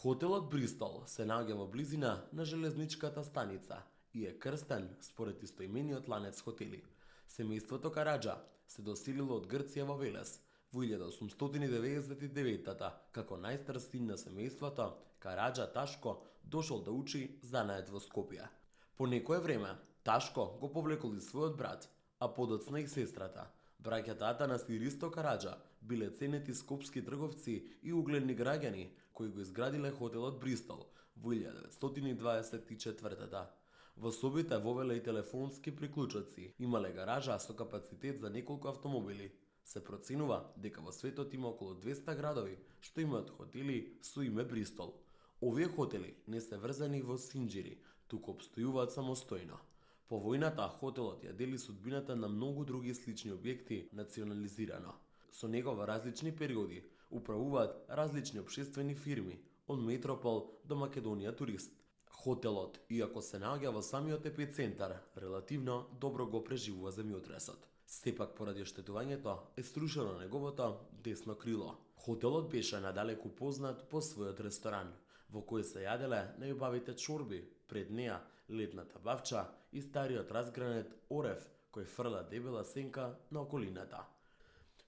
Хотелот Бристол се наоѓа во близина на железничката станица и е крстен според истоимениот ланец хотели. Семејството Караџа се доселило од Грција во Велес во 1899 како најстар син на семејството. Караџа Ташко дошол да учи занаед во Скопје. По некое време Ташко го повлекол и својот брат, а подоцна и сестрата. Браќата Атанас и Ристо Караџа биле ценети скопски трговци и угледни граѓани кои го изградиле хотелот Бристол во 1924. Во собите вовеле и телефонски приклучоци, имале гаража со капацитет за неколку автомобили. Се проценува дека во светот има околу 200 градови што имаат хотели со име Бристол. Овие хотели не се врзани во синџири, туку обстојуваат самостојно. По војната, хотелот ја дели судбината на многу други слични објекти национализирано. Со него во различни периоди управуваат различни општествени фирми, од Метропол до Македонија Турист. Хотелот, иако се наоѓа во самиот епицентар, релативно добро го преживува земјотресот. Сепак поради оштетувањето е струшено неговото десно крило. Хотелот беше надалеку познат по својот ресторан, во кој се јаделе најубавите чорби, пред неа летната бавча и стариот разгранет орев кој фрла дебела сенка на околината.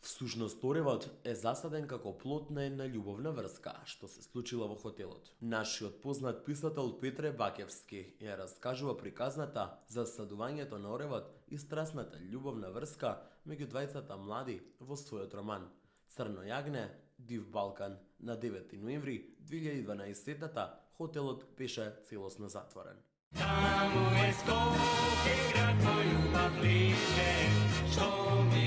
Всушност оревот е засаден како плод на една љубовна врска што се случила во хотелот. Нашиот познат писател Петре Бакевски ја раскажува приказната за садувањето на оревот и страсната љубовна врска меѓу двајцата млади во својот роман Црно јагне, Див Балкан. На 9 ноември 2012 хотелот беше целосно затворен. Таму е Скопје, град мој љубав лише, што ми